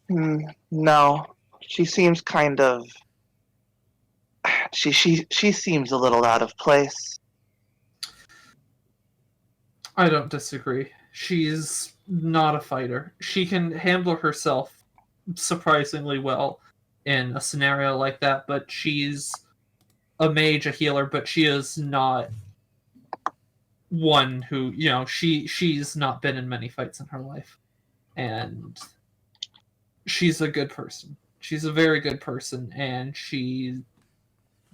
No, she seems kind of. She seems a little out of place. I don't disagree. She's not a fighter. She can handle herself surprisingly well in a scenario like that, but she's a mage, a healer, but she is not one who, she's not been in many fights in her life. And she's a good person. She's a very good person, and she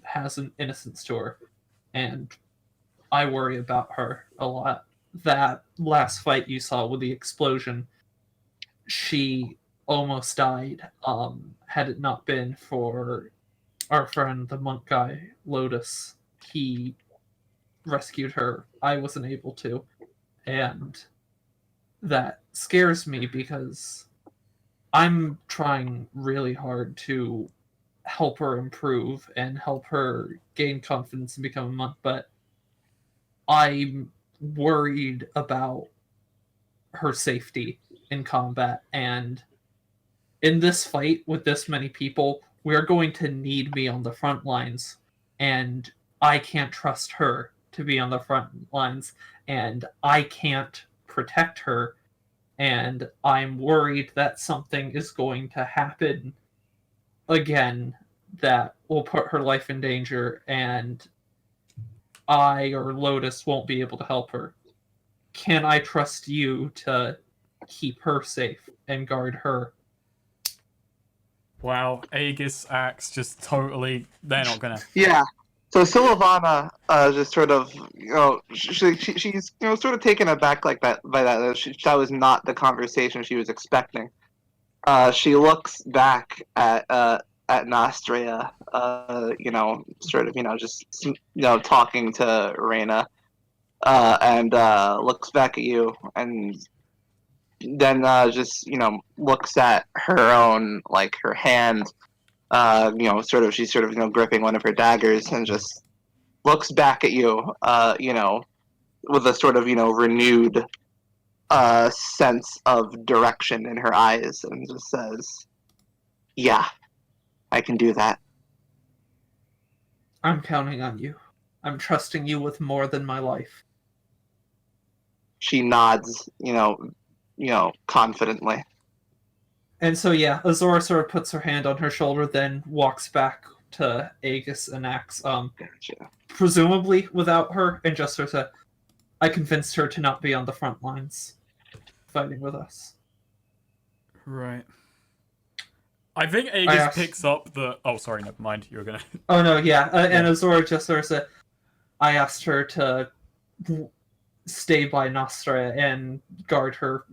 has an innocence to her. And I worry about her a lot. That last fight you saw with the explosion, she almost died. Had it not been for our friend, the monk guy, Lotus, he rescued her. I wasn't able to. And that scares me because I'm trying really hard to help her improve and help her gain confidence and become a monk, but I'm worried about her safety in combat. And in this fight with this many people, we're going to need me on the front lines. And I can't trust her to be on the front lines. And I can't protect her. And I'm worried that something is going to happen again that will put her life in danger. And I or Lotus won't be able to help her. Can I trust you to keep her safe and guard her? Wow, Aegis acts just totally. They're not gonna. Yeah. So Sylvana just sort of, she's sort of taken aback like that by that. That was not the conversation she was expecting. She looks back at Nostria, sort of, just talking to Reyna, and looks back at you, and then just looks at her own, like, her hand. She's sort of gripping one of her daggers, and just looks back at you, with a sort of renewed sense of direction in her eyes, and just says, "Yeah, I can do that." I'm counting on you. I'm trusting you with more than my life. She nods, confidently. And so, yeah, Azora sort of puts her hand on her shoulder, then walks back to Aegis and Axe, Gotcha. presumably without her, and just sort of, I convinced her to not be on the front lines fighting with us. Right. I think Aegis picks up the. Oh, sorry, never mind. You were gonna. Oh no, yeah, and Azora just sort of said, I asked her to stay by Nostra and guard her,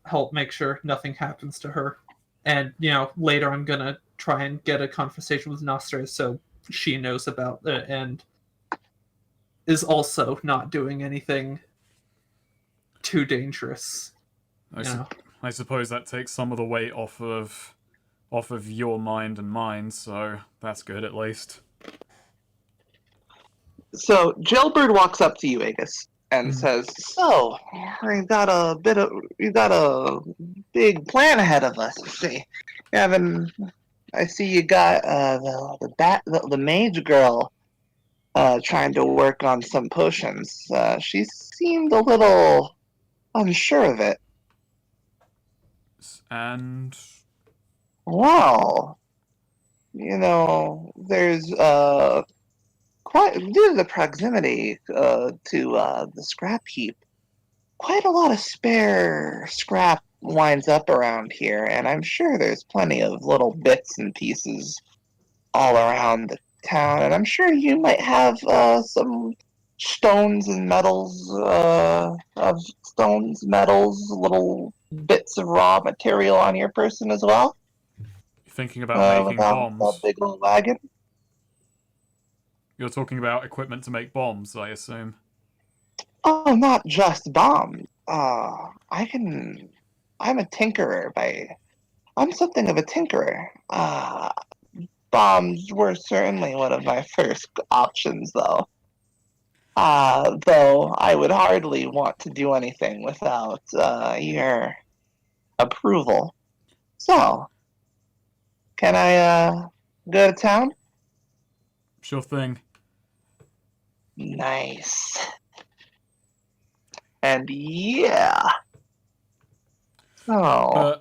help make sure nothing happens to her. And, later I'm gonna try and get a conversation with Nostra so she knows about it and is also not doing anything too dangerous. I suppose that takes some of the weight off of your mind and mine, so that's good at least. So Jailbird walks up to you, Aegis, and says, "So, we got a big plan ahead of us. See, I see you got the mage girl trying to work on some potions. She seemed a little unsure of it." And well, there's quite due to the proximity to the scrap heap, quite a lot of spare scrap winds up around here, and I'm sure there's plenty of little bits and pieces all around the town, and I'm sure you might have some stones and metals, little bits of raw material on your person as well. You're thinking about making bombs. A big old wagon. You're talking about equipment to make bombs, I assume. Oh, not just bombs. I'm a tinkerer I'm something of a tinkerer. Bombs were certainly one of my first options, though. Though I would hardly want to do anything without your approval. So, can I go to town? Sure thing. Nice. And yeah. Oh.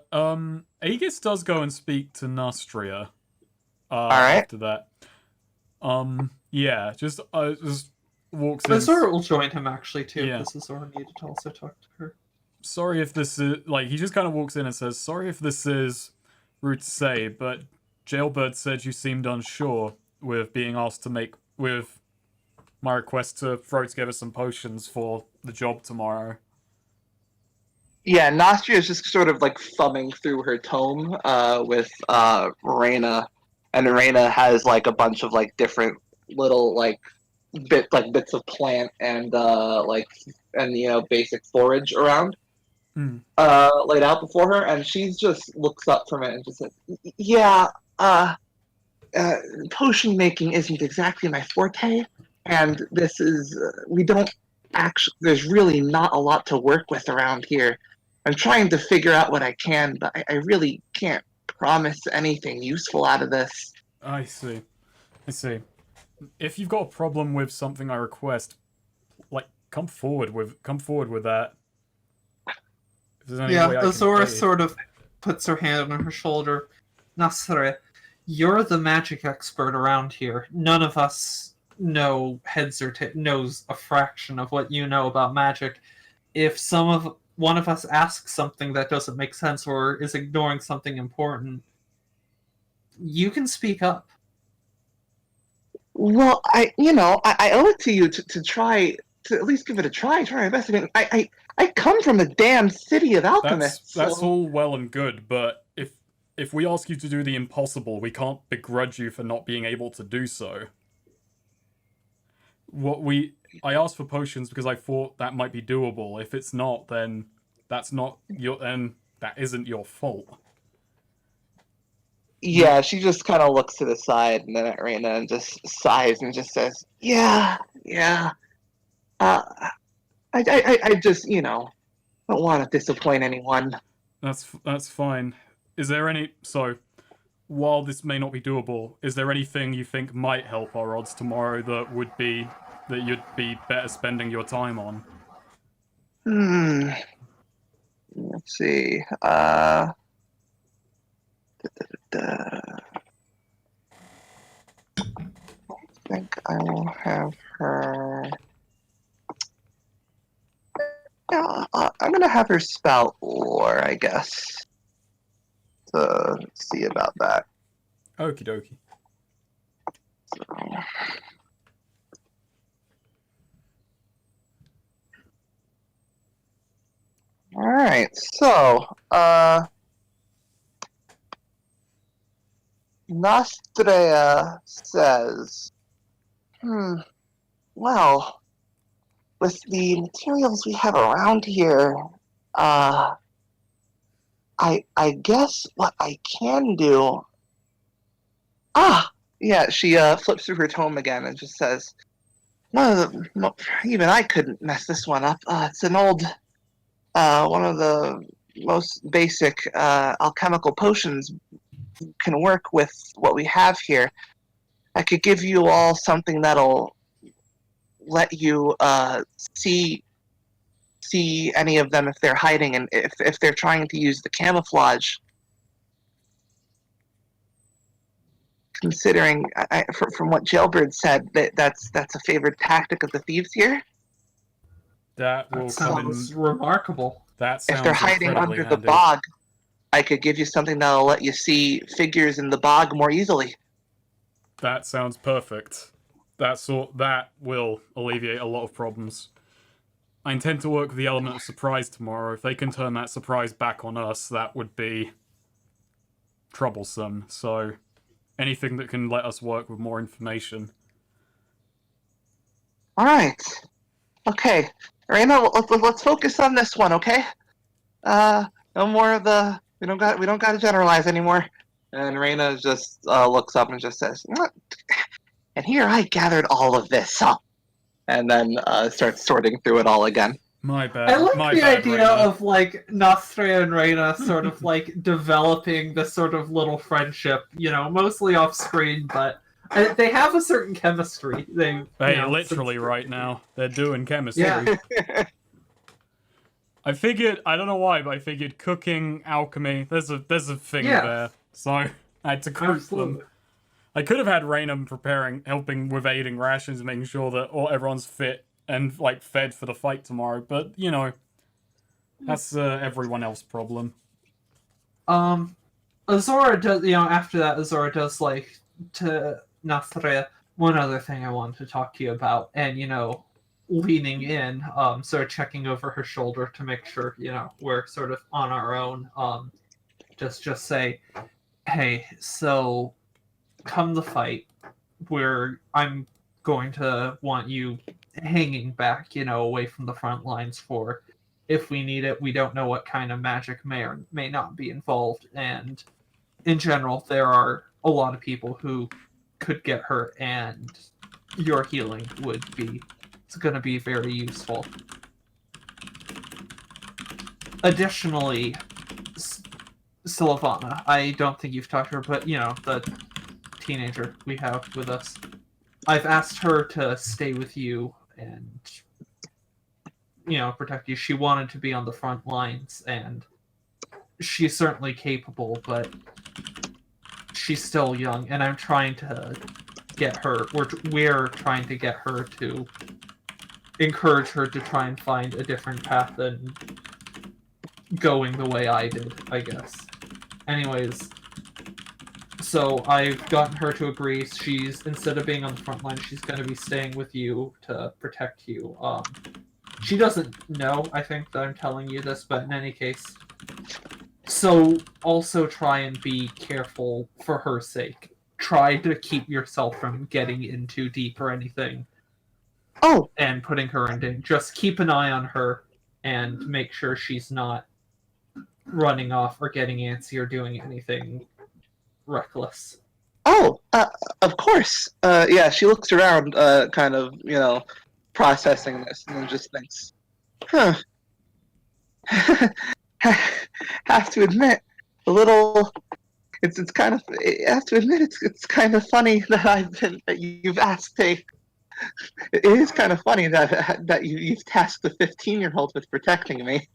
Aegis does go and speak to Nastria. Alright. After that. Yeah, just walks in. Azora will join him actually too, Yeah. because Azora needed to also talk to her. Sorry if this is he just kind of walks in and says, "Sorry if this is rude to say, but Jailbird said you seemed unsure with being asked to make with my request to throw together some potions for the job tomorrow." Yeah, Nostria is just sort of like thumbing through her tome with Reyna, and Reyna has like a bunch of like different little like bits of plant and basic forage around laid out before her, and she just looks up from it and just says, "Yeah, potion making isn't exactly my forte, and this is we don't actually. There's really not a lot to work with around here. I'm trying to figure out what I can, but I really can't promise anything useful out of this." I see. If you've got a problem with something I request, come forward with that. If there's any way I can Azora aid. sort of puts her hand on her shoulder. Nasre, you're the magic expert around here. None of us know knows a fraction of what you know about magic. If one of us asks something that doesn't make sense or is ignoring something important, you can speak up. Well, I owe it to you to try to at least give it a try. Try my best. I mean, I come from the damn city of alchemists. That's so... all well and good, but if we ask you to do the impossible, we can't begrudge you for not being able to do so. I asked for potions because I thought that might be doable. If it's not, then that isn't your fault. Yeah, she just kind of looks to the side and then at Reyna and just sighs and just says, "Yeah. I just don't want to disappoint anyone." That's fine. Is there while this may not be doable, is there anything you think might help our odds tomorrow that you'd be better spending your time on? Let's see. I think I will have her. Yeah, I'm gonna have her spout lore, I guess, to see about that. Okie dokie. So... All right, so Nostrea says, well, with the materials we have around here, I guess what I can do. Yeah, she flips through her tome again and just says, even I couldn't mess this one up. It's an old, one of the most basic alchemical potions can work with what we have here. I could give you all something that'll let you see any of them if they're hiding and if they're trying to use the camouflage. Considering, from what Jailbird said, that's a favored tactic of the thieves here. That will sounds remarkable. That sounds if they're hiding under handy. the bog, I could give you something that'll let you see figures in the bog more easily. That sounds perfect. That will alleviate a lot of problems. I intend to work with the element of surprise tomorrow. If they can turn that surprise back on us, that would be troublesome. So anything that can let us work with more information. All right. Okay. Reyna, let's focus on this one, okay? No more of the we don't got to generalize anymore. And Reyna just looks up and just says, "What?" And here I gathered all of this up, and then starts sorting through it all again. My bad. I like My the bad, idea Raina. of, like, my bad. I like My the bad, idea Raina. of, like, Nostria and Reina sort of, like, developing this sort of little friendship, mostly off screen, but they have a certain chemistry. Hey, literally right now. They're doing chemistry. Yeah. I figured, I don't know why, but I figured cooking, alchemy, there's a thing Yeah. there. So, I had to group them. I could have had Raynham helping with aiding rations, making sure that everyone's fit and, like, fed for the fight tomorrow, but, that's everyone else's problem. Azora does, after that, Azora does, like, to Nostria, one other thing I wanted to talk to you about, and, leaning in, sort of checking over her shoulder to make sure, we're sort of on our own, just say, hey, so come the fight, I'm going to want you hanging back, away from the front lines for if we need it. We don't know what kind of magic may or may not be involved, and in general, there are a lot of people who could get hurt, and your healing it's going to be very useful. Additionally, Silvana, I don't think you've talked to her, but, the teenager we have with us, I've asked her to stay with you and, protect you. She wanted to be on the front lines, and she's certainly capable, but she's still young, and I'm trying to get her, we're trying to get her to encourage her to try and find a different path than going the way I did, I guess. Anyways, so I've gotten her to agree. She's, instead of being on the front line, she's going to be staying with you to protect you. She doesn't know, I think, that I'm telling you this, but in any case. So also try and be careful for her sake. Try to keep yourself from getting in too deep or anything. Oh! And putting her in danger. Just keep an eye on her and make sure she's not running off or getting antsy or doing anything reckless. Oh, of course. Yeah, she looks around, kind of, processing this, and then just thinks, huh. Have to admit, it's kind of, I have to admit, it's kind of funny that you've asked it is kind of funny that you've tasked the 15-year-old with protecting me.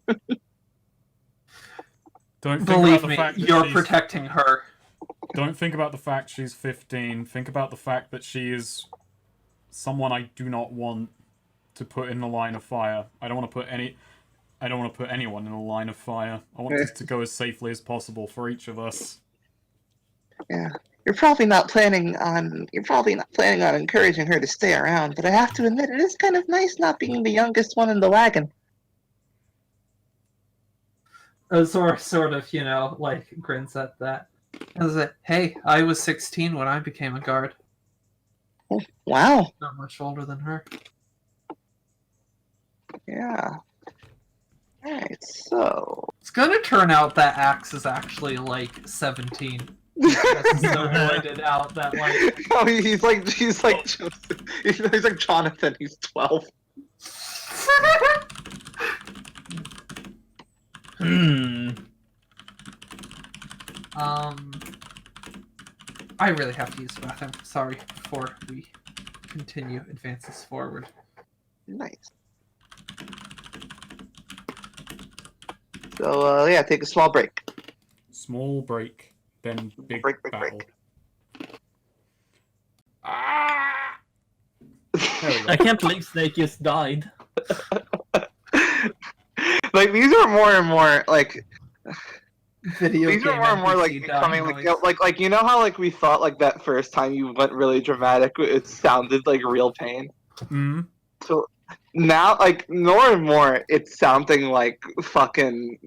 Don't think Believe about the me, fact that you're she's... protecting her. Don't think about the fact she's 15. Think about the fact that she is someone I do not want to put in the line of fire. I don't want to put anyone in the line of fire. I want this to go as safely as possible for each of us. Yeah. You're probably not planning on encouraging her to stay around, but I have to admit, it is kind of nice not being the youngest one in the wagon. Azor sort of, grins at that. And says, hey, I was 16 when I became a guard. Oh, wow. Not much older than her. Yeah. Alright, so... It's gonna turn out that Axe is actually, 17. He's so pointed out that, Oh, he's like Jonathan, he's 12. I really have to use the bathroom. Sorry, before we continue advances forward. Nice. So, yeah, take a small break. Small break, then big Break. battle. Ah! There we go. I can't believe Snake just died. These are more and more, Video these are more and more, becoming, how, we thought, that first time you went really dramatic, it sounded like real pain? Mm-hmm. So, now, more and more, it's sounding like fucking,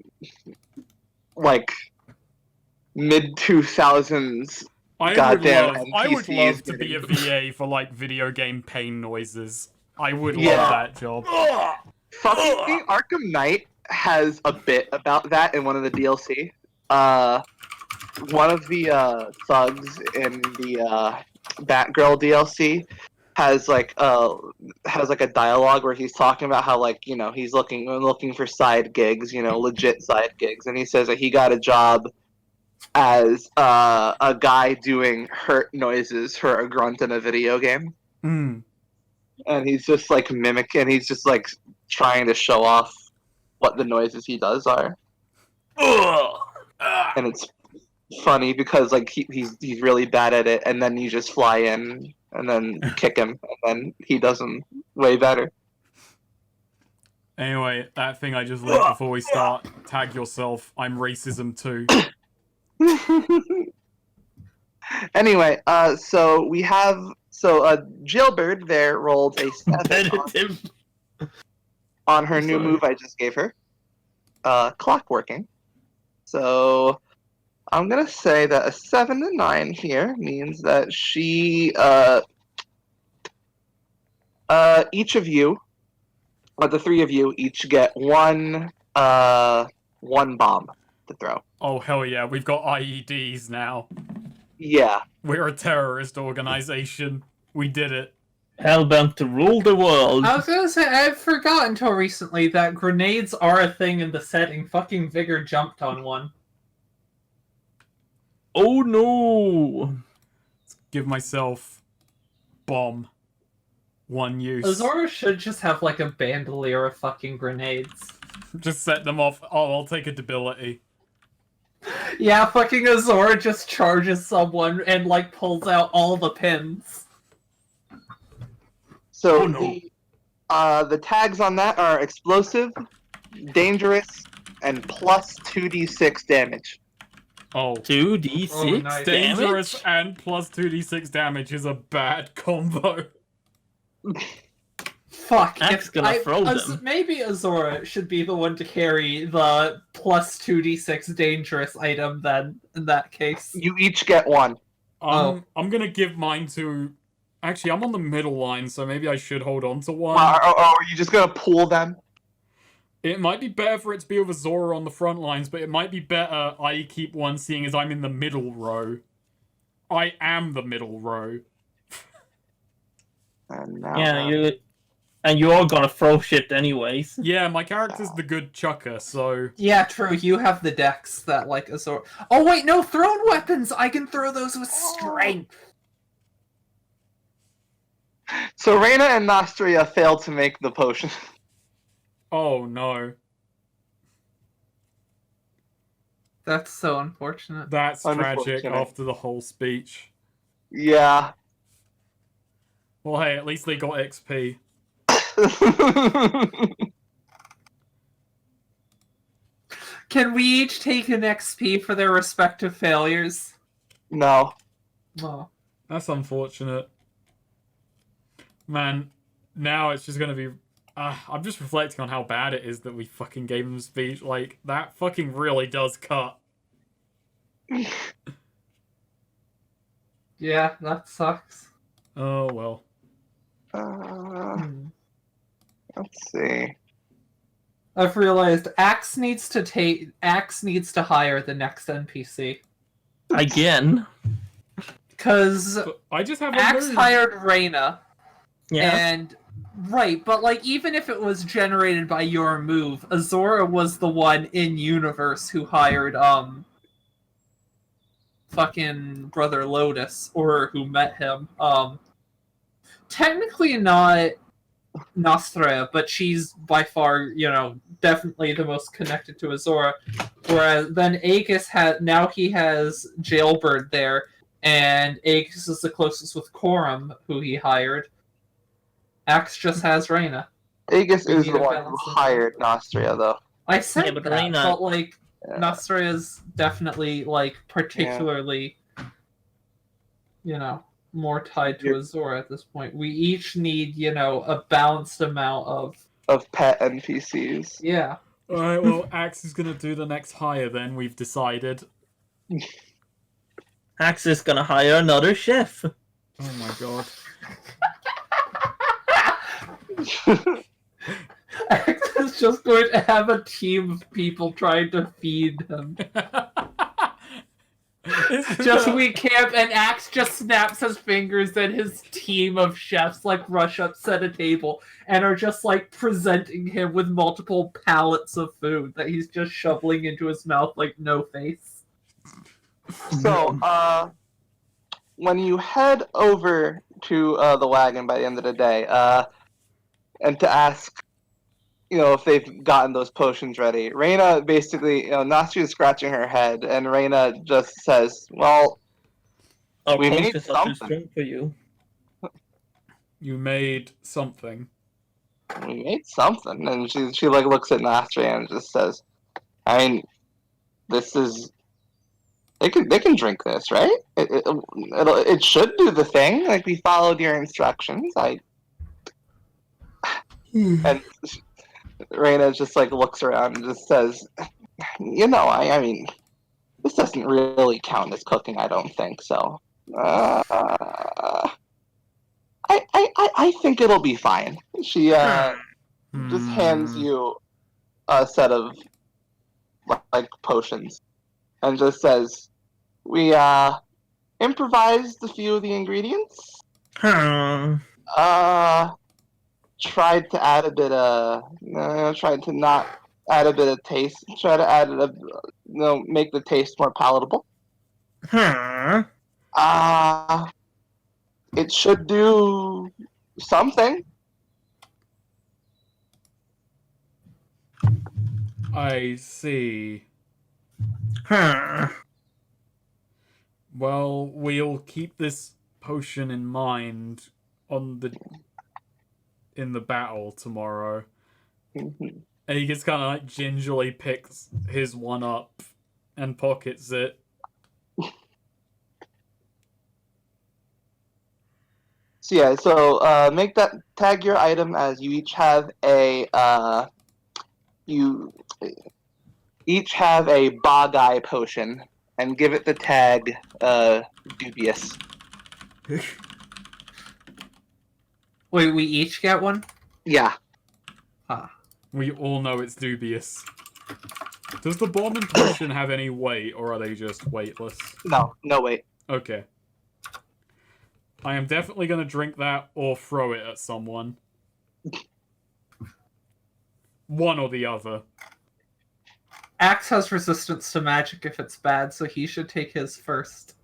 mid-2000s I would NPCs love to be a getting- VA for, video game pain noises. I would Yeah. love that job. Fucking Arkham Knight has a bit about that in one of the DLC. One of the thugs in the Batgirl DLC has like a dialogue where he's talking about how like he's looking for side gigs, legit side gigs, and he says that he got a job as a guy doing hurt noises for a grunt in a video game, Mm. and he's just like he's just like trying to show off what the noises he does are, and it's funny because like he's really bad at it, and then you just fly in and then kick him, and then he does them way better. Anyway, that thing I just linked before we start, tag yourself. I'm racism too. Anyway, so we have Jailbird there rolled a 7 on her new move I just gave her, clockworking. So I'm gonna say that a 7 to 9 here means that she, each of you, the 3 of you, each get one bomb to throw. Oh hell yeah, we've got IEDs now. Yeah. We're a terrorist organization. We did it. Hellbent to rule the world. I was gonna say, I've forgotten until recently that grenades are a thing in the setting. Fucking Vigor jumped on one. Oh no! Give myself bomb. 1 use. Azora should just have like a bandolier of fucking grenades. Just set them off. Oh, I'll take a debility. Yeah, fucking Azora just charges someone and like pulls out all the pins. So Oh, no. the tags on that are explosive, dangerous, and plus 2d6 damage. Oh. 2d6 Oh, nice. Dangerous damage? and plus 2d6 damage is a bad combo. Fuck. Axe gonna throw them. Maybe Azora should be the one to carry the plus 2d6 dangerous item then, in that case. You each get one. Oh. I'm gonna give mine to... Actually, I'm on the middle line, so maybe I should hold on to one. Are you just gonna pool them? It might be better for it to be with Azora on the front lines, but it might be better I keep one seeing as I'm in the middle row. I am the middle row. And now, Yeah, you're gonna throw shit anyways. Yeah, my character's the good chucker, so... Yeah, true. You have the dex that like Azora. Oh wait, no, thrown weapons. I can throw those with strength. So Reyna and Nostria failed to make the potion. Oh, no. That's so unfortunate. That's tragic Unfortunate. after the whole speech. Yeah. Well, hey, at least they got XP. Can we each take an XP for their respective failures? No. Oh. That's unfortunate. Man, now it's just gonna be... I'm just reflecting on how bad it is that we fucking gave him a speech. Like, that fucking really does cut. Yeah, that sucks. Oh, well. Let's see. I've realized Axe needs to hire the next NPC. Again. Because But I just have a Axe move. hired Reyna, Yeah. and right, but like even if it was generated by your move, Azora was the one in universe who hired fucking Brother Lotus, or who met him. Technically not Nostria, but she's by far, definitely the most connected to Azora. Whereas then Aegis he has Jailbird there, and Aegis is the closest with Corum, who he hired. Axe just has Reyna. Aegis We is need the a one who balance of hired Nostria, though. I said Yeah, but that, Reyna- but like Yeah. Nostria is definitely like particularly, more tied to Yep. Azora at this point. We each need, a balanced amount Of pet NPCs. yeah. Alright, well, Axe is gonna do the next hire then, we've decided. Axe is gonna hire another chef. Oh my god. Axe is just going to have a team of people trying to feed him. Just we camp, and Axe just snaps his fingers, and his team of chefs like rush up, set a table, and are just like presenting him with multiple pallets of food that he's just shoveling into his mouth like no face. So, when you head over to the wagon by the end of the day, and to ask, if they've gotten those potions ready, Reina basically, Nastri is scratching her head, and Reina just says, "Well, Our we made potions are too something. strong for you. You made something. We made something," and she like looks at Nastri and just says, "I mean, this is." They can drink this, right? It should do the thing. Like we followed your instructions. And Reina just like looks around and just says, I mean, this doesn't really count as cooking. I don't think so. I think it'll be fine. She just hands you a set of like potions and just says, "We improvised a few of the ingredients. Tried to add a bit of, tried to not add a bit of taste. Try to add make the taste more palatable. It should do something." I see. Well, we'll keep this potion in mind in the battle tomorrow. Mhm. And he just kind of like gingerly picks his one up and pockets it. So yeah, make that, tag your item as you each have a Bogai potion, and give it the tag dubious. Wait, we each get one? Yeah. We all know it's dubious. Does the bomb and potion have any weight, or are they just weightless? No wait. Okay. I am definitely going to drink that or throw it at someone. One or the other. Axe has resistance to magic if it's bad, so he should take his first.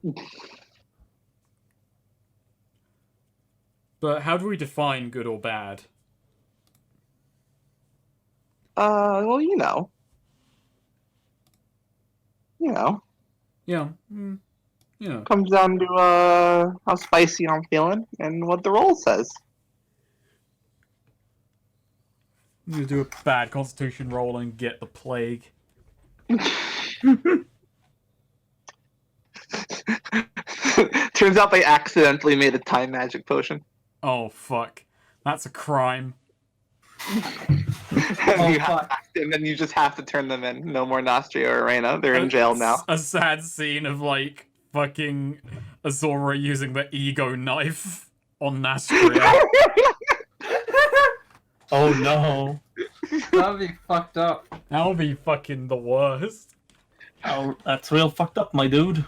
But how do we define good or bad? Well, Yeah. comes down to how spicy I'm feeling and what the roll says. You do a bad constitution roll and get the plague. Turns out they accidentally made a time magic potion. Oh, fuck. That's a crime. And then you just have to turn them in. No more Nostria or Reina. They're in jail now. A sad scene of, like, fucking Azora using the ego knife on Nastria. Oh no. That'd be fucked up. That would be fucking the worst. Oh, that's real fucked up, my dude.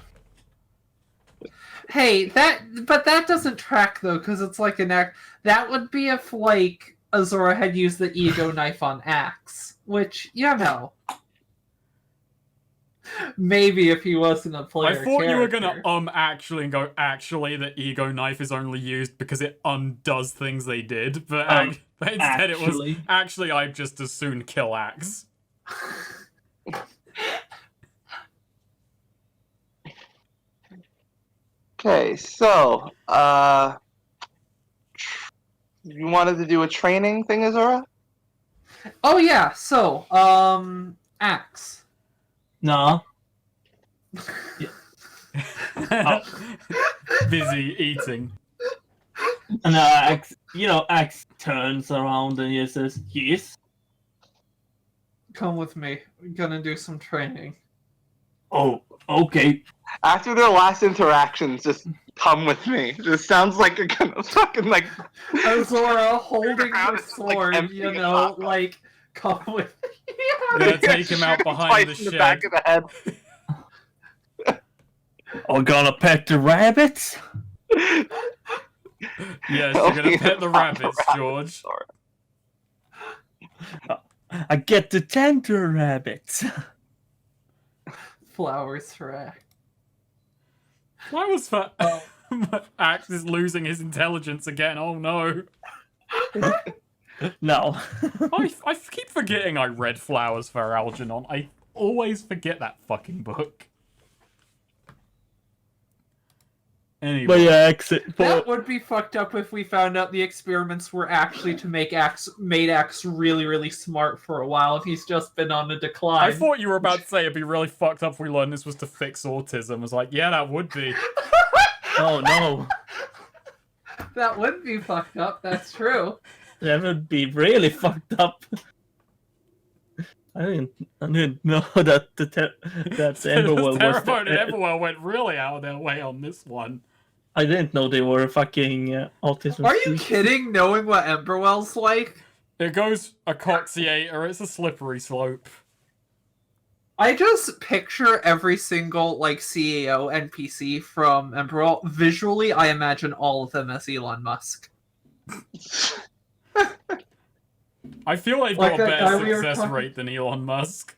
Hey, but that doesn't track though, because it's like an act. That would be if like Azora had used the ego knife on Axe, which maybe if he wasn't a player. I thought you were gonna character. actually and go, actually the ego knife is only used because it undoes things they did, but instead it was actually I'd just as soon kill Axe. Okay, so you wanted to do a training thing, Azora? Oh yeah, so Axe. No. Busy eating. And Axe turns around and he says, "Yes." Come with me. We're gonna do some training. Oh, okay. After their last interactions, just come with me. Just sounds like you're gonna fucking like Azora holding her It's just, like, sword, emptying it out. like come with me. Gonna take him out behind the twice in shed. the back of the head. I'm gonna pet the rabbits. Yes, you're gonna pet the rabbits, George. I get to tend to rabbits. Flowers for Axe. Why was Axe is losing his intelligence again? Oh no. No. I keep forgetting I read Flowers for Algernon. I always forget that fucking book. Anyway. But yeah, exit. That would be fucked up if we found out the experiments were actually to make made Axe really, really smart for a while, and he's just been on a decline. I thought you were about to say it'd be really fucked up if we learned this was to fix autism. I was like, yeah, that would be. Oh no. That would be fucked up, that's true. That would be really fucked up. I didn't know that that Emberwell was. Terrebone and Everwell went really out of their way on this one. I didn't know they were fucking autism. Are you kidding, knowing what Emberwell's like? It goes a coxiator, it's a slippery slope. I just picture every single, like, CAO NPC from Emberwell. Visually, I imagine all of them as Elon Musk. I feel they've Like got a that guy better we were success talking- rate than Elon Musk.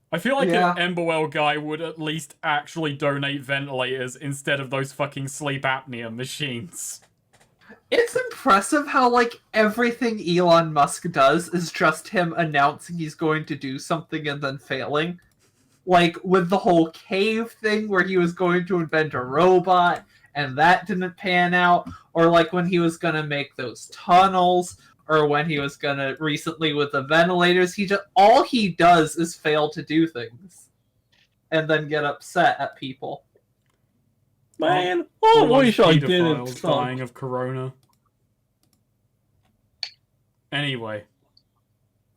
I feel like Yeah. an Emberwell guy would at least actually donate ventilators instead of those fucking sleep apnea machines. It's impressive how, like, everything Elon Musk does is just him announcing he's going to do something and then failing. Like, with the whole cave thing where he was going to invent a robot and that didn't pan out, or like when he was gonna make those tunnels, or when he was gonna recently with the ventilators. All he does is fail to do things and then get upset at people. Man, All I those wish I didn't pedophiles stop. dying of corona. Anyway.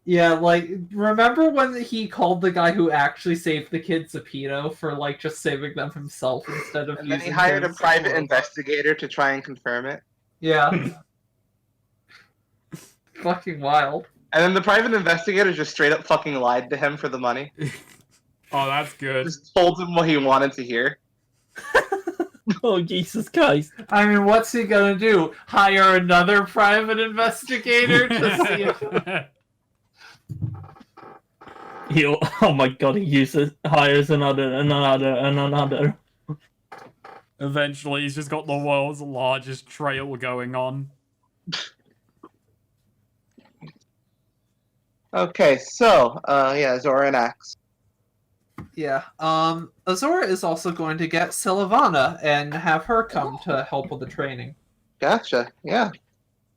Yeah, like, remember when he called the guy who actually saved the kids a pedo for, like, just saving them himself instead of And then using he hired a his private robot? investigator to try and confirm it. Yeah. Fucking wild. And then the private investigator just straight up fucking lied to him for the money. Oh, that's good. Just told him what he wanted to hear. Oh, Jesus Christ. I mean, what's he gonna do? Hire another private investigator to see if... Oh my god, he hires another. Eventually, he's just got the world's largest trail going on. Okay, so, yeah, Zora and Axe. Yeah. Azora is also going to get Sylvana and have her come to help with the training. Gotcha, yeah.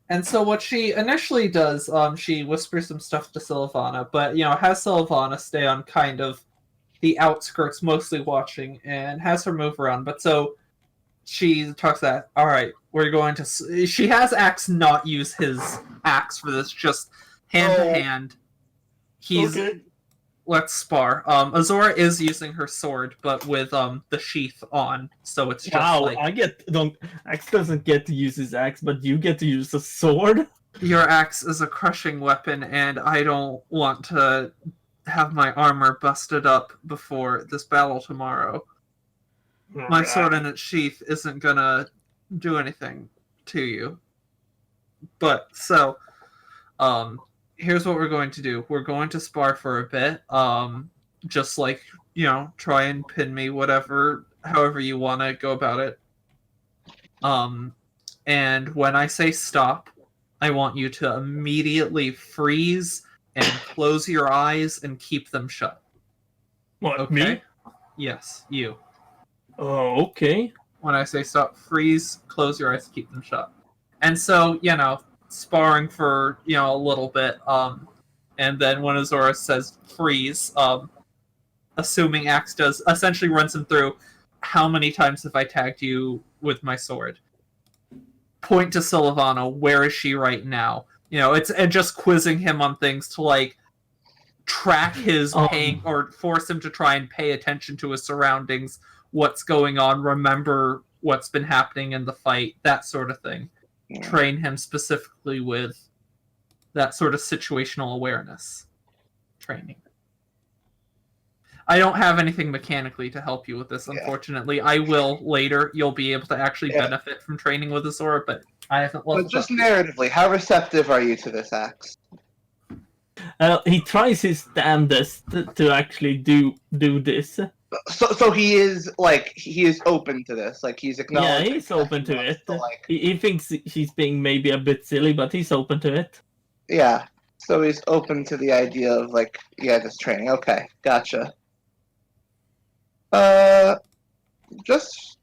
And so what she initially does, she whispers some stuff to Sylvana, but, has Sylvana stay on kind of the outskirts, mostly watching, and has her move around. But so she talks that, all right, we're going to... She has Axe not use his axe for this, just hand to hand. He's... Okay. Let's spar. Azora is using her sword, but with the sheath on, so it's just Wow, like... Axe doesn't get to use his axe, but you get to use a sword? Your axe is a crushing weapon, and I don't want to have my armor busted up before this battle tomorrow. My sword in its sheath isn't gonna do anything to you. But, so, here's what we're going to do. We're going to spar for a bit. Just like, try and pin me, however you want to go about it. And when I say stop, I want you to immediately freeze and close your eyes and keep them shut. What, Okay? me? Yes, you. Oh, okay. When I say stop, freeze, close your eyes, keep them shut. And so, sparring for, a little bit, and then when Azora says freeze, assuming Axe does, essentially runs him through, how many times have I tagged you with my sword? Point to Sylvana, where is she right now? And just quizzing him on things to, like, track his paying, or force him to try and pay attention to his surroundings, what's going on, remember what's been happening in the fight, that sort of thing. Train him specifically with that sort of situational awareness training. I don't have anything mechanically to help you with this, Yeah. unfortunately. I will later. You'll be able to actually Yeah. benefit from training with this aura, but I haven't But leveled just up. narratively, how receptive are you to this axe? He tries his damnedest to actually do this. So he is open to this. Like he's Yeah, acknowledging. he's that open he to wants it. like, He thinks she's being maybe a bit silly, but he's open to it. yeah. So he's open to the idea of like, yeah, this training. Okay, gotcha. Just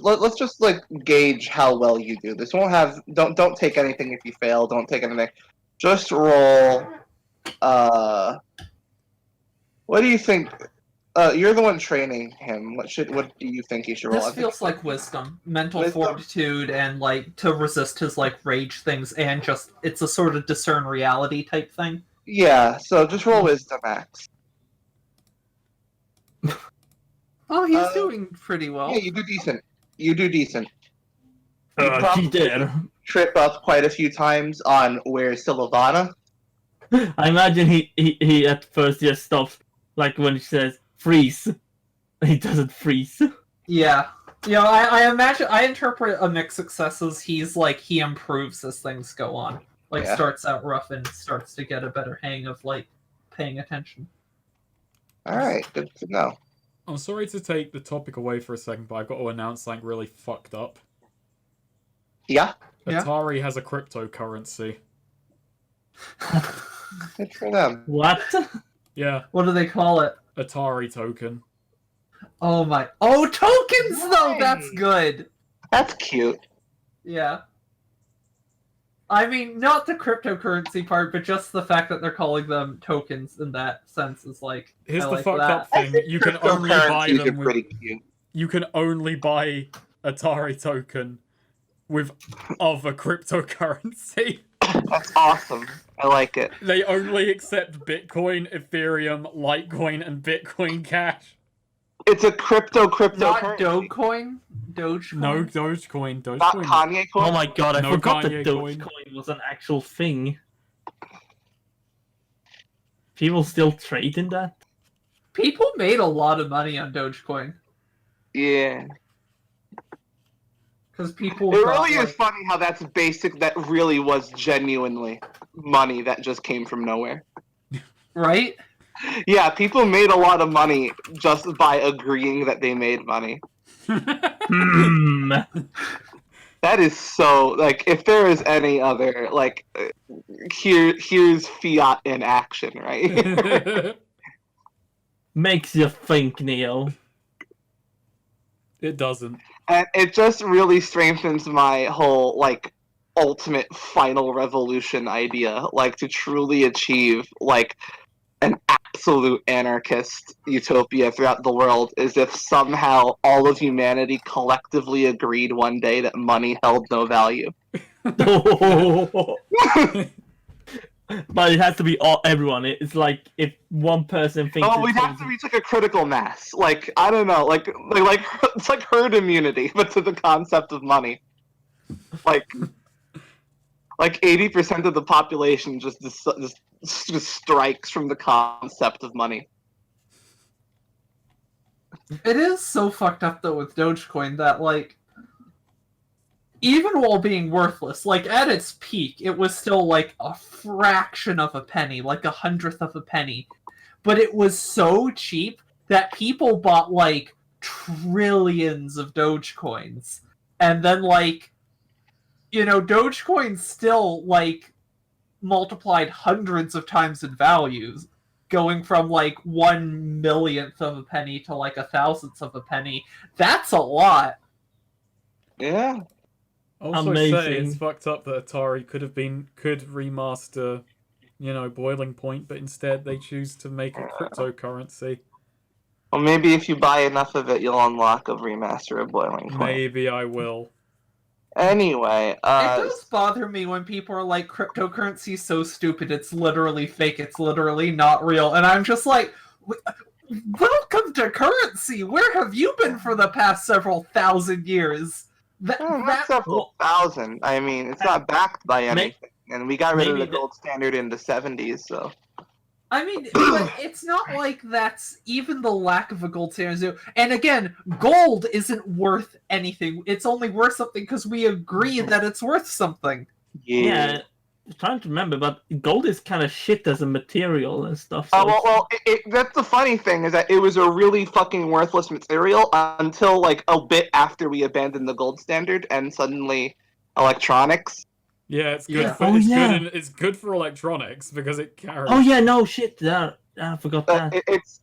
let's just like gauge how well you do. This won't have. Don't take anything if you fail. Don't take anything. Just roll. What do you think? You're the one training him. What do you think he should roll? This feels like wisdom, mental Wisdom? fortitude, and like to resist his like rage things, and just it's a sort of discern reality type thing. Yeah. So just roll wisdom, Max. Oh, he's doing pretty well. Yeah, you do decent. You do decent. You He probably did. trip up quite a few times on where's Sylvana. I imagine he at first just stops, like when he says freeze. He doesn't freeze. Yeah. You know, I imagine I interpret a mixed success as he's like he improves as things go on. Like Yeah. starts out rough and starts to get a better hang of like paying attention. All right, good to know. I'm sorry to take the topic away for a second, but I've got to announce something really fucked up. Yeah, Yeah. Atari has a cryptocurrency. good for them. What? Yeah, What do they call it? Atari token. Oh my! Oh, tokens though. That's Nice. good. That's cute. Yeah. I mean, not the cryptocurrency part, but just the fact that they're calling them tokens in that sense is like. Here's I the like fucked that. up thing: you can only buy Cryptocurrencies are them. pretty cute. You can only buy Atari token with other cryptocurrency. That's awesome. I like it. They only accept Bitcoin, Ethereum, Litecoin, and Bitcoin Cash. It's a Not cryptocurrency. Dogecoin. Dogecoin. No Dogecoin. Not Dogecoin. Kanye coin. Oh my god, I No forgot Kanye that coin. Dogecoin was an actual thing. People still trade in that? People made a lot of money on Dogecoin Yeah. because people. It got, really like, is funny how that's basic. That really was genuinely money that just came from nowhere. right. Yeah, people made a lot of money just by agreeing that they made money. Hmm. That is so like if there is any other like here's fiat in action, right? Makes you think, Neil. It doesn't. And it just really strengthens my whole like ultimate final revolution idea, like to truly achieve like an absolute anarchist utopia throughout the world is if somehow all of humanity collectively agreed one day that money held no value. But it has to be everyone. It's like if one person thinks. Oh, we'd have to reach like a critical mass. Like I don't know, like it's like herd immunity, but to the concept of money. Like 80% of the population just strikes from the concept of money. It is so fucked up though with Dogecoin that like even while being worthless, like at its peak, it was still like a fraction of a penny, like 100th of a penny. But it was so cheap that people bought like trillions of Dogecoins. And then like Dogecoin still like multiplied hundreds of times in values, going from like 1/1,000,000th of a penny to like 1,000th of a penny. That's a lot. Yeah. Also Amazing. say it's fucked up that Atari could remaster, Boiling Point, but instead they choose to make a cryptocurrency. Well, maybe if you buy enough of it, you'll unlock a remaster of Boiling Point. Maybe I will. Anyway, It does bother me when people are like, cryptocurrency is so stupid, it's literally fake, it's literally not real. And I'm just like, welcome to currency! Where have you been for the past several thousand years? not several thousand. I mean, it's not backed by anything. And we got rid of the Maybe gold standard in the 70s, so. I mean, but it's not like that's even the lack of a gold standard. And again, gold isn't worth anything. It's only worth something because we agree that it's worth something. Yeah, I'm trying to remember, but gold is kind of shit as a material and stuff. Oh, So it's- well, that's the funny thing is that it was a really fucking worthless material until like a bit after we abandoned the gold standard, and suddenly electronics. Yeah, it's good Yeah. for Oh, it's yeah. it's good for electronics because it carries. Oh yeah, no shit. That I forgot that.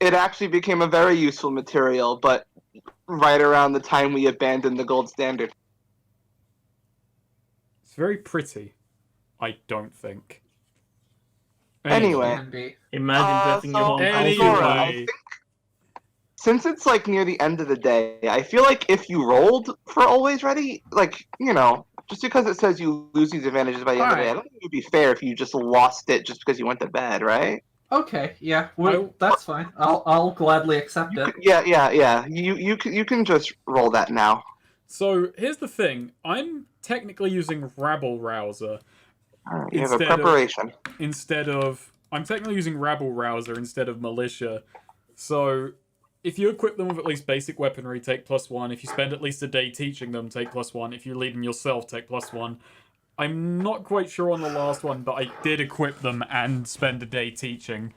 It actually became a very useful material, but right around the time we abandoned the gold standard. It's very pretty. I don't think. Anyway. Can be. Imagine dressing your whole house Sora, with I Anyway. think since it's like near the end of the day, I feel like if you rolled for always ready, like, you know, just because it says you lose these advantages by the end of the day, I don't think it would be fair if you just lost it just because you went to bed, right? Okay, yeah, that's fine. I'll gladly accept it. Yeah. You can just roll that now. So here's the thing. I'm technically using rabble rouser You have a Instead of- preparation. I'm technically using rabble rouser instead of militia. So if you equip them with at least basic weaponry, take +1. If you spend at least a day teaching them, take +1. If you lead them yourself, take +1. I'm not quite sure on the last one, but I did equip them and spend a day teaching.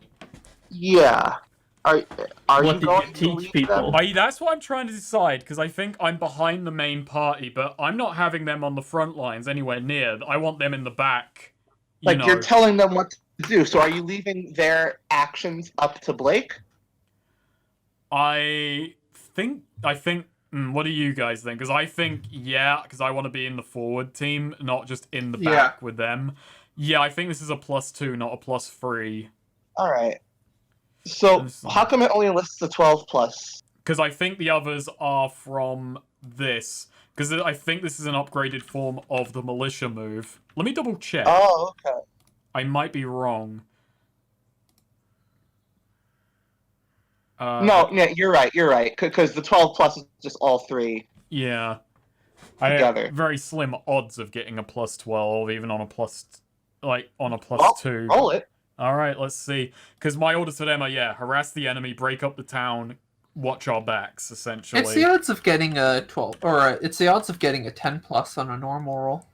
Yeah. Are What you did you going to teach lead people? them? That's what I'm trying to decide, because I think I'm behind the main party, but I'm not having them on the front lines anywhere near. I want them in the back. Like you're telling them what to do. So are you leaving their actions up to Blake? I think. What do you guys think? Because I think, yeah, because I want to be in the forward team, not just in the back with them. Yeah, I think this is a +2, not a +3. All right. So how come it only lists the 12 plus? Because I think the others are from this. Because I think this is an upgraded form of the militia move. Let me double check. Oh, okay. I might be wrong. No, you're right. You're right. Because the 12 plus is just all three. Yeah. Together. I have very slim odds of getting a +12, even on a on a Well, +2. roll it. Alright, let's see. Because my orders for them are, harass the enemy, break up the town, watch our backs, essentially. It's the odds of getting a 12, or it's the odds of getting a 10+ on a normal roll.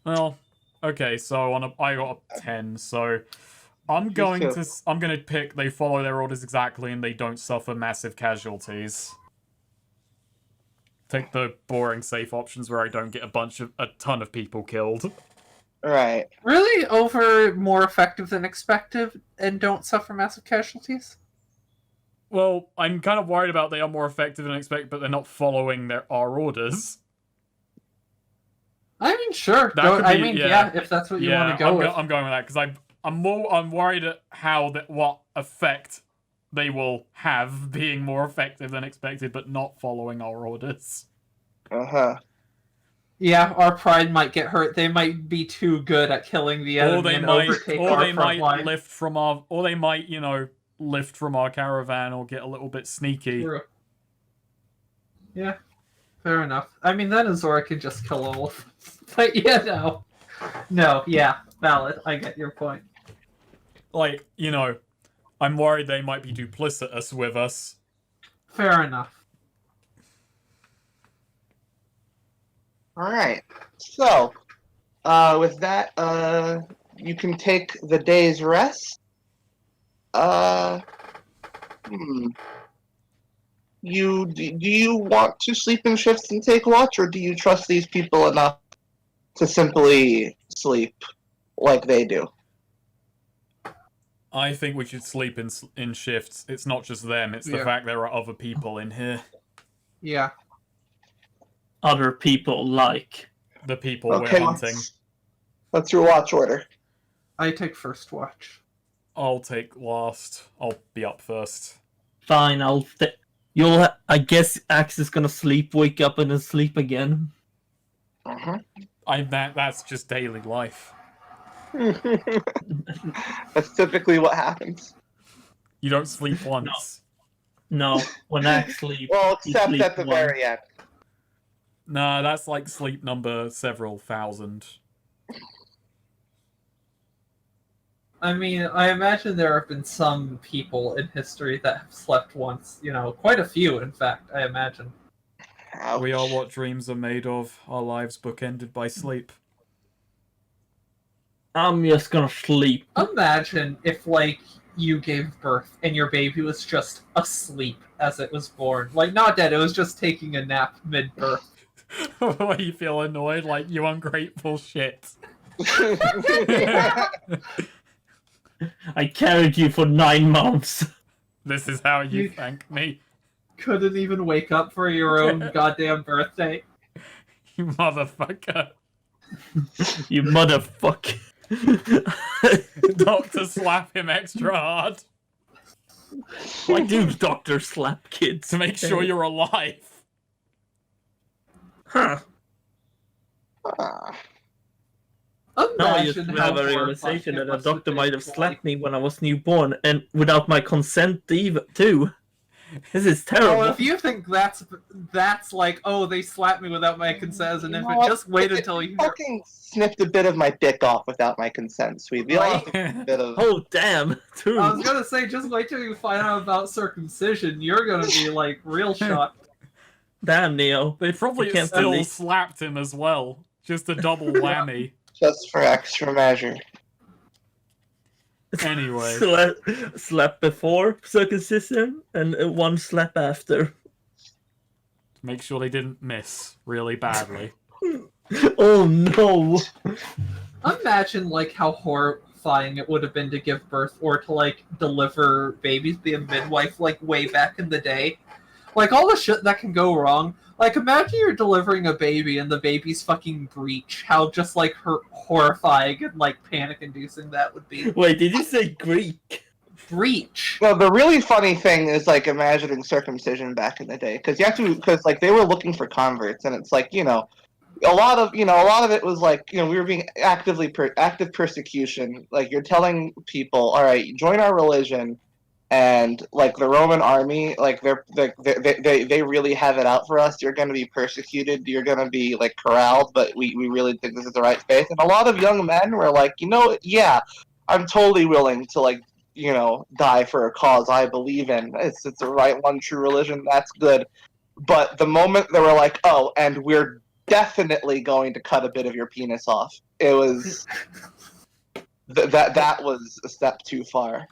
Well, okay, so I got a 10, so I'm going to pick they follow their orders exactly and they don't suffer massive casualties. Take the boring safe options where I don't get a ton of people killed. Right. Really? Over more effective than expected and don't suffer massive casualties? Well, I'm kind of worried about they are more effective than expected, but they're not following our orders. I mean, sure. If that's what you want to go with. I'm going with that because I'm worried at what effect they will have being more effective than expected, but not following our orders. Yeah, our pride might get hurt. They might be too good at killing the enemy and overtake our front line. lift from our, or they might, lift from our caravan or get a little bit sneaky. True. Yeah, fair enough. I mean, then Azora could just kill all of us. But valid. I get your point. I'm worried they might be duplicitous with us. Fair enough. All right. So, with that, you can take the day's rest. Do you want to sleep in shifts and take watch, or do you trust these people enough to simply sleep like they do? I think we should sleep in shifts. It's not just them, it's the fact there are other people in here. Yeah. Other people like the people we're hunting. What's your watch order? I take first watch. I'll take last. I'll be up first. Fine, I guess Axe is gonna wake up and then sleep again. That's just daily life. That's typically what happens. You don't sleep once. No, when Axe sleeps. Well, except at the very end. Nah, that's like sleep number several thousand. I mean, I imagine there have been some people in history that have slept once. Quite a few, in fact, I imagine. Ouch. We are what dreams are made of. Our lives bookended by sleep. I'm just gonna sleep. Imagine if, you gave birth and your baby was just asleep as it was born. Like, not dead, it was just taking a nap mid-birth. Why you feel annoyed, like you ungrateful shit. I carried you for 9 months. This is how you You- thank me, Couldn't even wake up for your own goddamn birthday. you motherfucker. You motherfucker. Doctor slap him extra hard Why do doctors slap kids? to make sure you're alive. Huh. Now I just Imagine have how a horrifying realization it that a must have doctor been might have to, slapped me when I was newborn and without my consent too. This is terrible. Well, if you think that's like, oh, they slapped me without my consent as an You know infant, what? just wait If until you you hear. fucking snipped a bit of my dick off without my consent, sweet. We all Right? have a bit of. Oh damn! True. I was gonna say, just wait till you find out about circumcision. You're gonna be like real shocked. Damn, Neo. They probably You can't still believe- slapped him as well. Just a double whammy. Just for extra measure. Anyway. Slap before circumcision and one slap after. Make sure they didn't miss really badly. Oh no! Imagine how horrifying it would have been to give birth or to deliver babies, be a midwife way back in the day. All the shit that can go wrong. Imagine you're delivering a baby and the baby's fucking breech. How just horrifying and panic-inducing that would be. Wait, did you say Greek? Breech. Well, the really funny thing is imagining circumcision back in the day, because they were looking for converts, and it's a lot of it was we were being active persecution. You're telling people, all right, join our religion, and the Roman army, they really have it out for us. You're going to be persecuted. You're going to be corralled, but we really think this is the right faith. And a lot of young men were yeah, I'm totally willing to die for a cause I believe in. It's the right one, true religion. That's good. But the moment they were oh, and we're definitely going to cut a bit of your penis off, it was that was a step too far.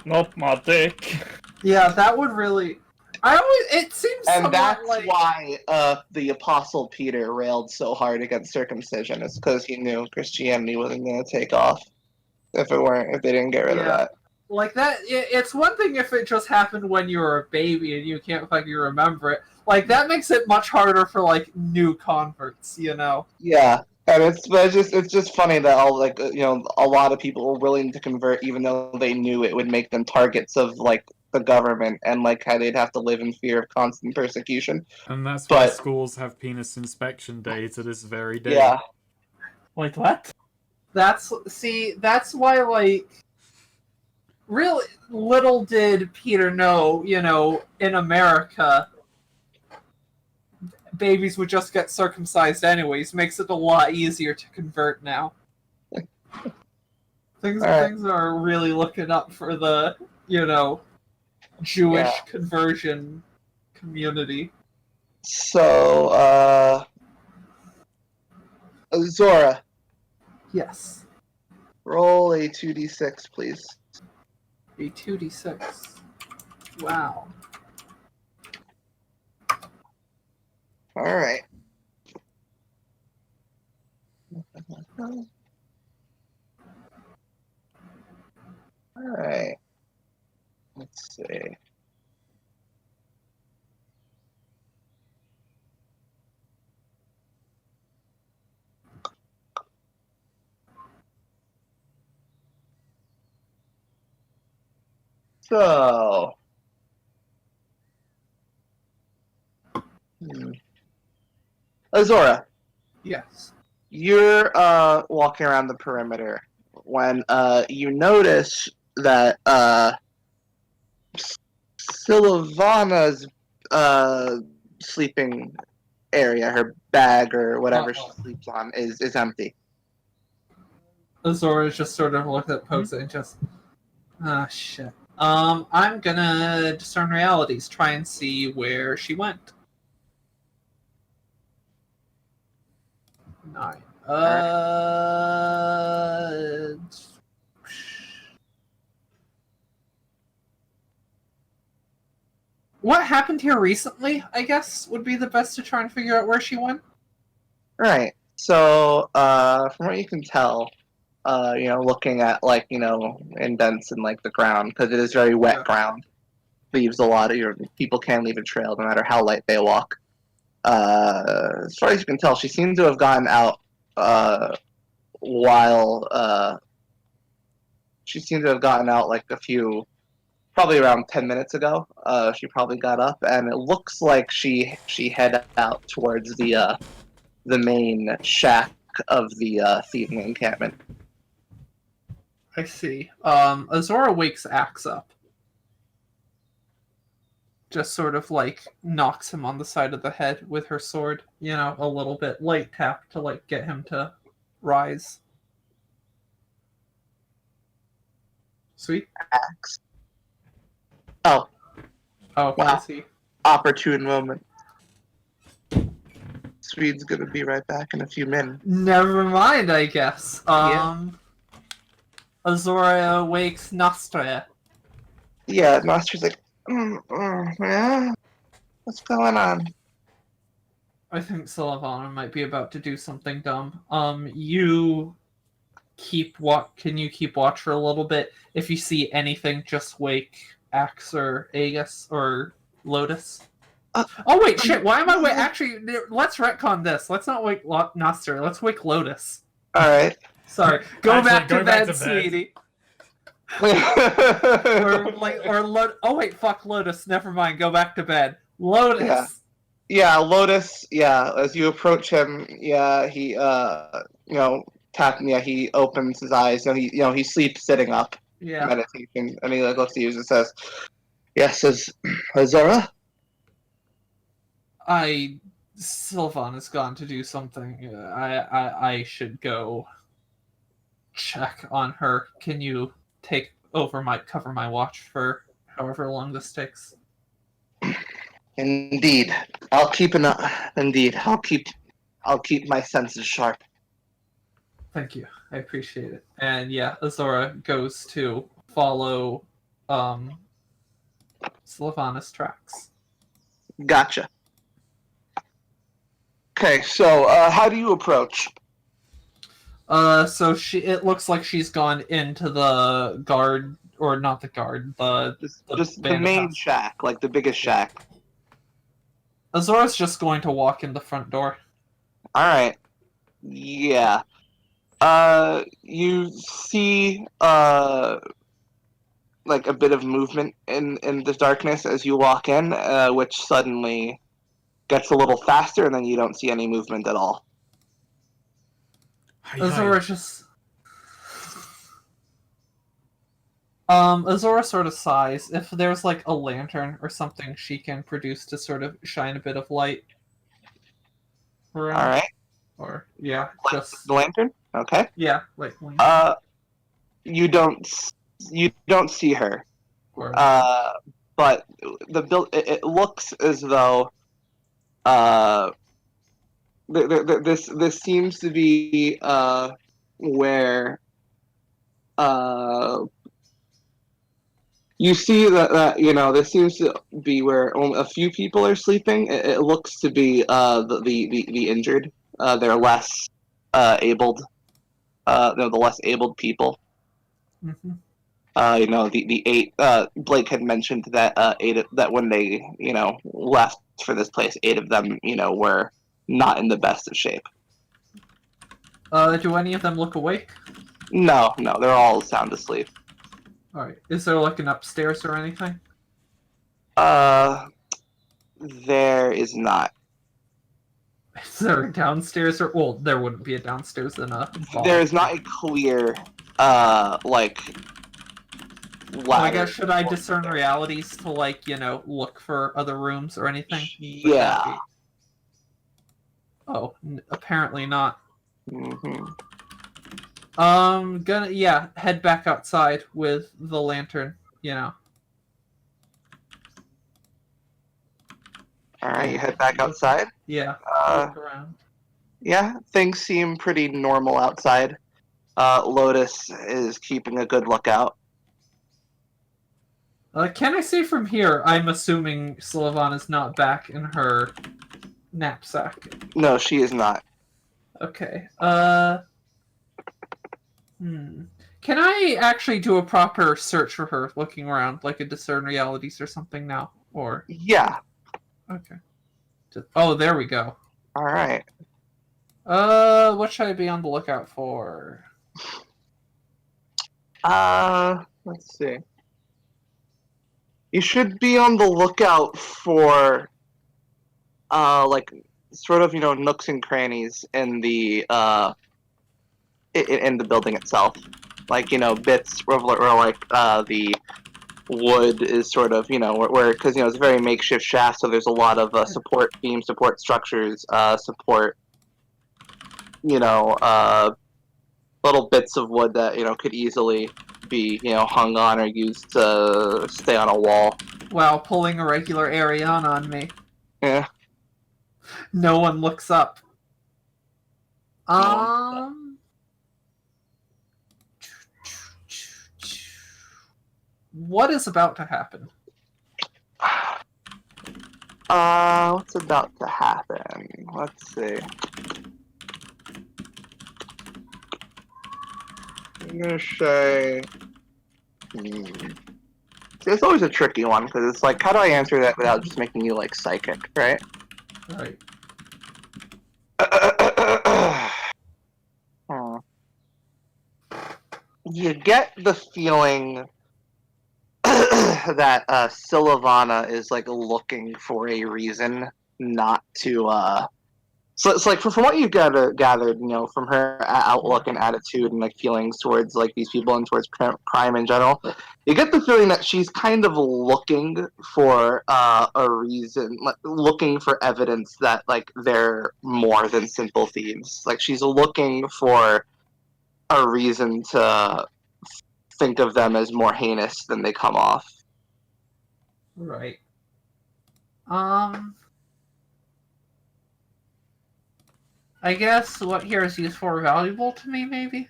Not my dick. Yeah, that would really. It seems. And that's somewhat why the Apostle Peter railed so hard against circumcision. It's because he knew Christianity wasn't going to take off if they didn't get rid of that. that. It's one thing if it just happened when you were a baby and you can't fucking remember it. That makes it much harder for new converts. Yeah, and it's just funny that all a lot of people were willing to convert even though they knew it would make them targets of the government and how they'd have to live in fear of constant persecution. And that's why But- schools have penis inspection day to this very day. Yeah, Wait, what? That's why really little did Peter know, in America, babies would just get circumcised anyways. Makes it a lot easier to convert now. Things are really looking up for the, Jewish conversion community. So, Zora, Yes. roll a 2d6, please. A 2d6. Wow. All right. All right. Let's see. So, Azora, Yes. you're walking around the perimeter when you notice that Sylvana's sleeping area, her bag or whatever she sleeps on, is empty. Azora just sort of looked at Posa and just, shit. I'm gonna discern realities, try and see where she went. 9. What happened here recently, I guess, would be the best to try and figure out where she went. Right. So, from what you can tell, looking at like indents in like the ground because it is very wet Yeah. ground, leaves a lot of your people can leave a trail no matter how light they walk. As far as you can tell, she seems to have gotten out while she seemed to have gotten out like probably around 10 minutes ago. She probably got up, and it looks like she headed out towards the main shack of the thieving encampment. I see. Azora wakes Axe up. Just sort of like knocks him on the side of the head with her sword, a little bit light tap to like get him to rise. Sweet. Axe. Oh, Oh, wow. I see. Opportune moment. Swede's gonna be right back in a few minutes. Never mind, I guess. Yeah. Azora wakes Nostria. Yeah, Nostri's like, yeah? What's going on? I think Sylvana might be about to do something dumb. You can you keep watch for a little bit? If you see anything, just wake Axe or Aegis or Lotus. Oh wait, shit! Why am I wait? Actually, let's retcon this. Let's not wake Nostria. Let's wake Lotus. All right. Sorry, go Actually, back to go back bed, to bed. sweetie. Oh wait, fuck Lotus. Never mind. Go back to bed. Lotus. Yeah. Yeah, Lotus. Yeah, as you approach him, yeah, he he opens his eyes. He sleeps sitting up, Yeah. meditation, and he like looks at you and says, "Yes, Azora." Sylvana's gone to do something. I should go check on her. Can you cover my watch for however long this takes? Indeed, I'll keep my senses sharp. Thank you. I appreciate it. And yeah, Azora goes to follow Sylvana's tracks. Gotcha. Okay, so how do you approach? So it looks like she's gone into the guard, or not the guard, Just the main shack, like the biggest shack. Azora's just going to walk in the front door. All right. Yeah. You see like a bit of movement in the darkness as you walk in, which suddenly gets a little faster, and then you don't see any movement at all. Azora just... Azora sort of sighs. If there's like a lantern or something she can produce to sort of shine a bit of light around. All right. Or, yeah, just... The lantern? Okay. Yeah, like lantern. You don't see her. Or... But it looks as though this seems to be where you see that this seems to be where only a few people are sleeping. It looks to be the injured. They're less abled. They're the less abled people. Mm-hmm. The 8. Blake had mentioned that 8 that when they left for this place, 8 of them were not in the best of shape. Do any of them look awake? No, they're all sound asleep. Alright. Is there like an upstairs or anything? There is not. Is there a downstairs or... Well, there wouldn't be a downstairs in a vault. There is not a clear, ladder. Well, I guess should I discern realities to, like, look for other rooms or anything? Yeah. Oh, apparently not. Mm-hmm. Gonna head back outside with the lantern. You know. All right, you head back outside. Yeah. Uh, Look around. yeah, things seem pretty normal outside. Lotus is keeping a good lookout. Can I say from here? I'm assuming Sylvana's not back in her knapsack. No, she is not. Okay. Can I actually do a proper search for her, looking around, like a discern realities or something now? Or Yeah. okay. Oh, there we go. All right. What should I be on the lookout for? Let's see. You should be on the lookout for, like, sort of, nooks and crannies in the in the building itself, like, bits or like the wood is sort of, where because it's a very makeshift shaft, so there's a lot of support beam, support structures, support, little bits of wood that could easily be hung on or used to stay on a wall. Wow, pulling a regular Ariana on me. Yeah. No one looks up. What is about to happen? What's about to happen? Let's see. I'm gonna say. See, it's always a tricky one because it's like, how do I answer that without just making you like psychic, right? Right. You get the feeling that Sylvana is like looking for a reason not to. So it's like from what you've gathered, from her outlook and attitude and like feelings towards like these people and towards crime in general, you get the feeling that she's kind of looking for a reason, like looking for evidence that like they're more than simple thieves. Like she's looking for a reason to think of them as more heinous than they come off. Right. I guess what here is useful or valuable to me, maybe?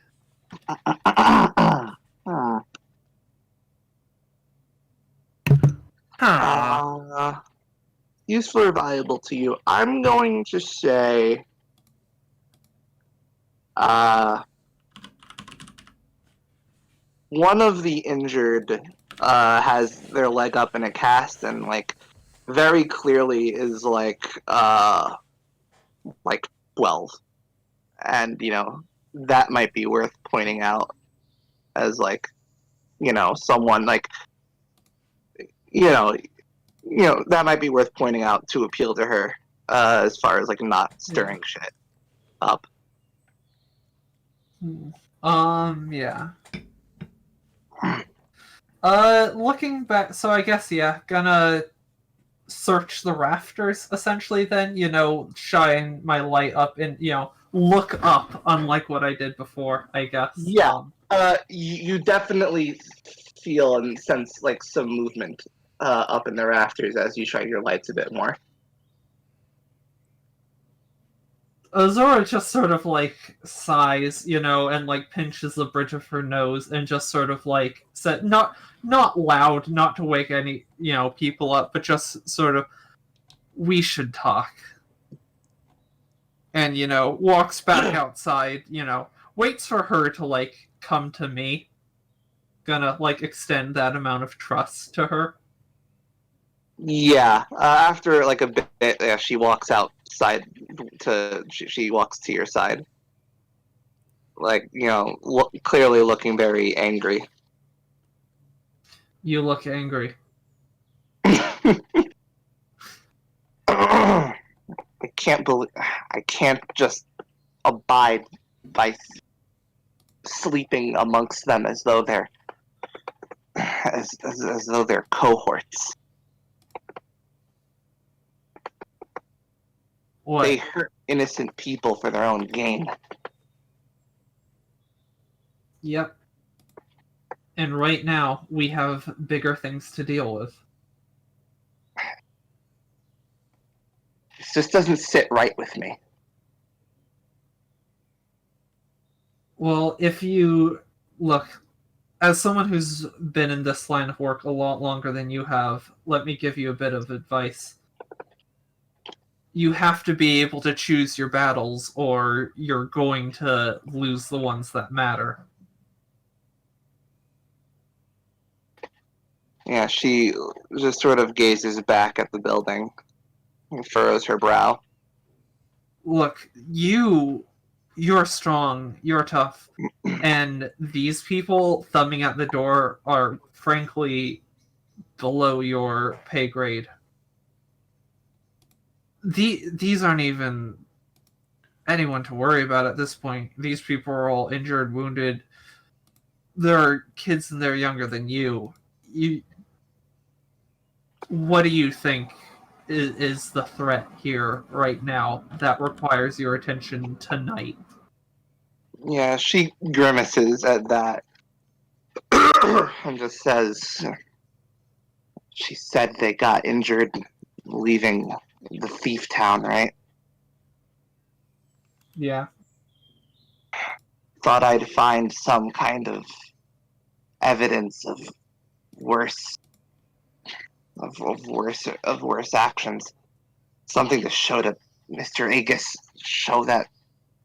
Useful or valuable to you? I'm going to say one of the injured has their leg up in a cast and like very clearly is like 12, and that might be worth pointing out as like someone like that might be worth pointing out to appeal to her as far as like not stirring shit up. Yeah. Looking back, so I guess, gonna search the rafters, essentially, then, shine my light up and, look up, unlike what I did before, I guess. Yeah. You definitely feel and sense, like, some movement up in the rafters as you shine your lights a bit more. Azora just sort of, like, sighs, and, like, pinches the bridge of her nose and just sort of, like, said, not loud, not to wake any, people up, but just sort of, we should talk. And, walks back outside, waits for her to, like, come to me. Gonna, like, extend that amount of trust to her. Yeah, after, like, a bit, she walks outside she walks to your side. Like, clearly looking very angry. You look angry. I can't just abide by sleeping amongst them as though they're as though they're cohorts. What? They hurt innocent people for their own gain. Yep. And right now, we have bigger things to deal with. This just doesn't sit right with me. Well, if you look, as someone who's been in this line of work a lot longer than you have, let me give you a bit of advice. You have to be able to choose your battles, or you're going to lose the ones that matter. Yeah, she just sort of gazes back at the building and furrows her brow. Look, you're strong, you're tough, and these people thumbing at the door are frankly below your pay grade. These aren't even anyone to worry about at this point. These people are all injured, wounded. They're kids and they're younger than you. What do you think is the threat here right now that requires your attention tonight? Yeah, she grimaces at that and just says, she said they got injured leaving the thief town, right? Yeah. Thought I'd find some kind of evidence of worse worse actions. Something to show to Mr. Aegis, show that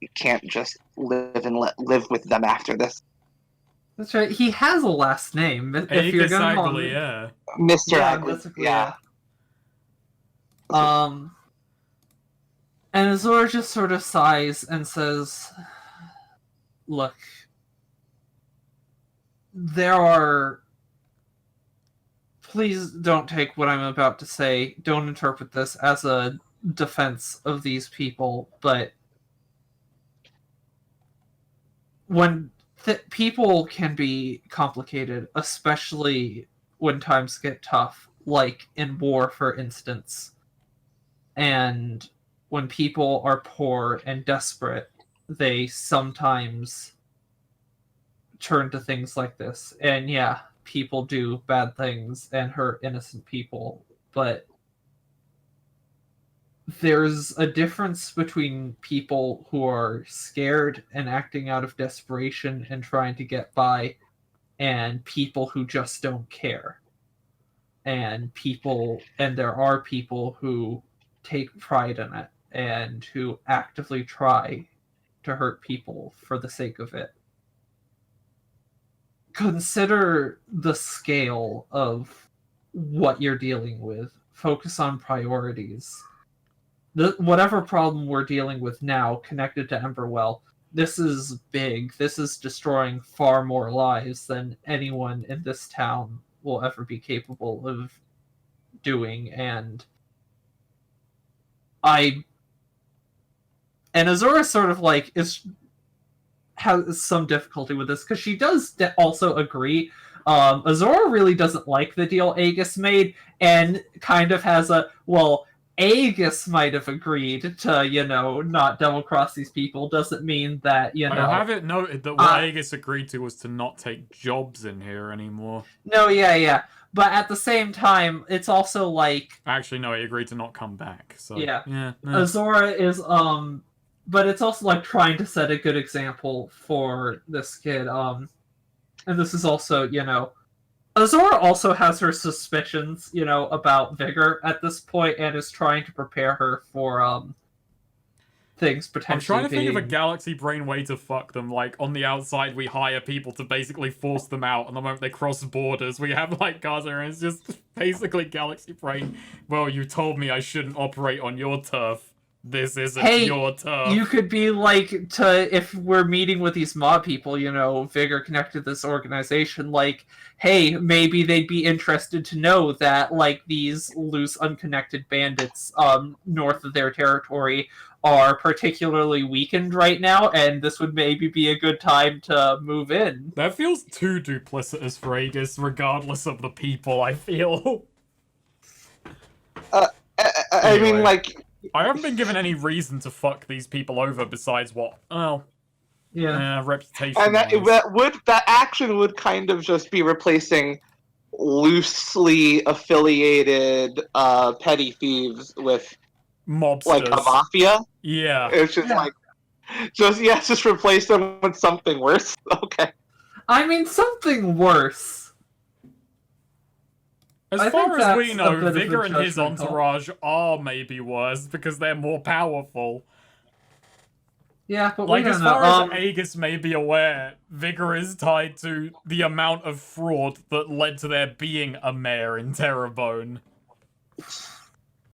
you can't just live with them after this. That's right. He has a last name. If you're Aegis gonna call Agley, him, yeah. Mr. yeah, Aegis, basically, yeah. And Azor just sort of sighs and says, "Look, there are. Please don't take what I'm about to say. Don't interpret this as a defense of these people, but when people can be complicated, especially when times get tough, like in war, for instance, and when people are poor and desperate, they sometimes turn to things like this. And yeah, people do bad things and hurt innocent people, but there's a difference between people who are scared and acting out of desperation and trying to get by, and people who just don't care. And there are people who take pride in it and who actively try to hurt people for the sake of it. Consider the scale of what you're dealing with. Focus on priorities. Whatever problem we're dealing with now connected to Emberwell, this is big. This is destroying far more lives than anyone in this town will ever be capable of doing. And Azora sort of like has some difficulty with this because she does also agree. Azora really doesn't like the deal Aegis made, and kind of has a, well, Aegis might have agreed to, not double cross these people. Doesn't mean that, I have it noted that what Aegis agreed to was to not take jobs in here anymore. No, yeah. But at the same time, it's also like... Actually, no, he agreed to not come back. So yeah. Azora is, but it's also like trying to set a good example for this kid. And this is also, Azora also has her suspicions, about Vigor at this point, and is trying to prepare her for things potentially. I'm trying to think of a galaxy brain way to fuck them. Like, on the outside, we hire people to basically force them out, and the moment they cross borders, we have, like, Gaza, and it's just basically galaxy brain. Well, you told me I shouldn't operate on your turf. This isn't your turf. You could be like, if we're meeting with these mob people, Vigor connected to this organization, like, hey, maybe they'd be interested to know that, like, these loose, unconnected bandits north of their territory are particularly weakened right now, and this would maybe be a good time to move in. That feels too duplicitous for Aegis, regardless of the people, I feel. I mean, like... I haven't been given any reason to fuck these people over besides what? Oh, Yeah. Reputation. And that action would kind of just be replacing loosely affiliated petty thieves with Mobsters. like a mafia. Yeah. It's just just replace them with something worse. Okay. I mean, something worse. As I far think as we that's a know, bit of a Vigor and his judgment call. entourage are maybe worse because they're more powerful. Yeah, but Like, we as don't know. far as Aegis may be aware, Vigor is tied to the amount of fraud that led to there being a mayor in Terrebonne.